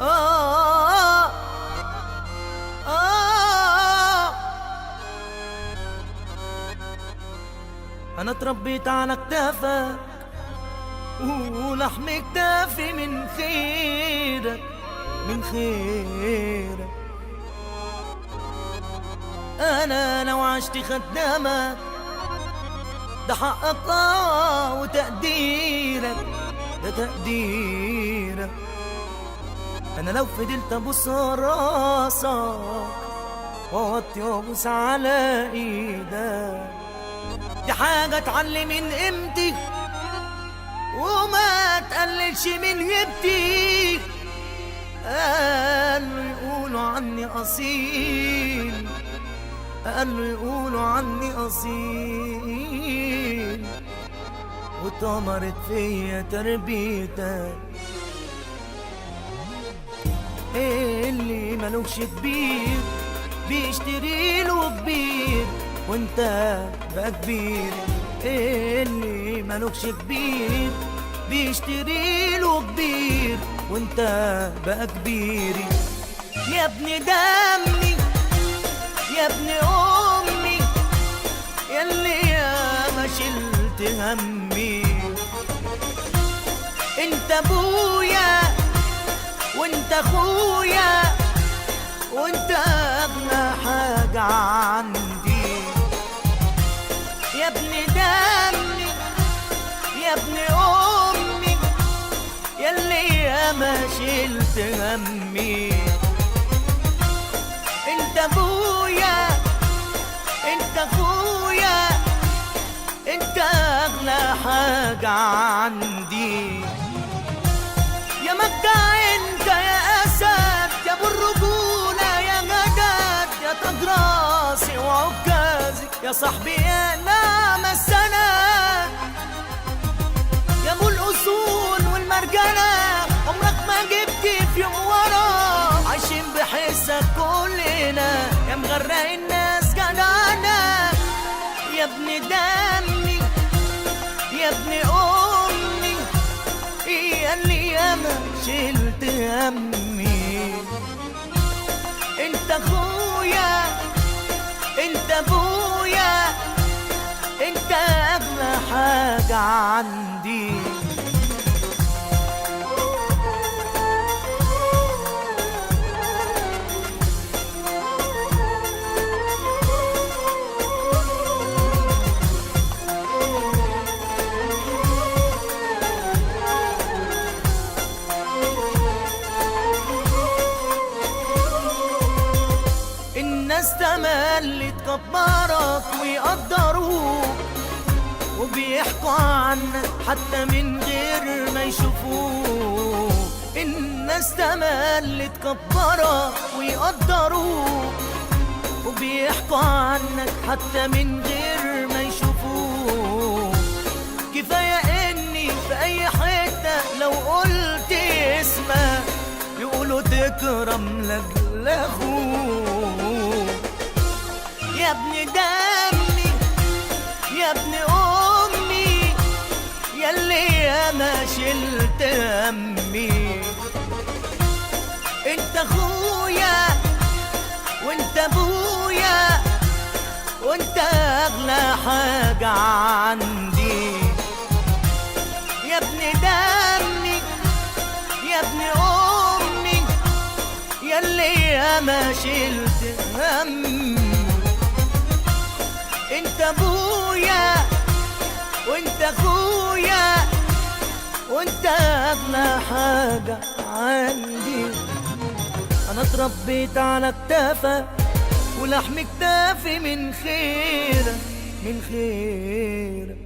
آه آه أنا اتربيت على كتافك ولحم كتافي من خيرك من خيرك. أنا لو عشت خدامك ده حقك وتقديرك ده تقديرك. أنا لو فضلت أبص راسك وأوطي وأبوس على إيدك دي حاجة تعلي من قيمتي وما تقللش من هيبتي. قالوا يقولوا عني أصيل، قالوا يقولوا عني أصيل، وطمرت فيا تربيتك. اللي ملوكش كبير بيشتري له كبير وانت بقى كبير. اللي ملوكش كبير بيشتري له كبير وانت بقى كبيري. يا ابن دمي يا ابن امي ياللي ياما شلت همي. انت ابويا وانت اخويا وانت اغلى حاجة عندي. يا ابن دمي يا ابن امي ياللي ياما شلت همي. انت ابويا انت اخويا انت اغلى حاجة عندي. يا مجدع انت يا اسد يا ابو الرجولة يا غداد يا تاج راسي وعكازي يا صاحبي يا نعم السند يا ابو الاصول والمرجلة. عمرك ما جبت في يوم ورا عايشين بحسك كلنا يا مغرق الناس جدعنا. يا ابن دمي يا ابن امي ياللي ياما شلت همي. انت اخويا انت ابويا انت اغلى حاجة عندي. الناس تملي تكبرك ويقدروك وبيحكوا عنك حتى من غير ما يشوفوك. الناس تملي تكبرك ويقدروك وبيحكوا عنك حتى من غير ما يشوفوك. كفاية اني في اي حتة لو قلت اسمك يقولوا تكرم لاجل اخوك. يا ابن دمي يا ابن امي ياللي انا شلت همي. انت اخويا وانت ابويا وانت اغلى حاجة عندي. يا ابن دمي يا ابن امي ياللي ياما شلت همي. انت ابويا وانت اخويا وانت اغلى حاجة عندي. انا اتربيت على كتافك ولحم كتافي من خيرك من خيرك.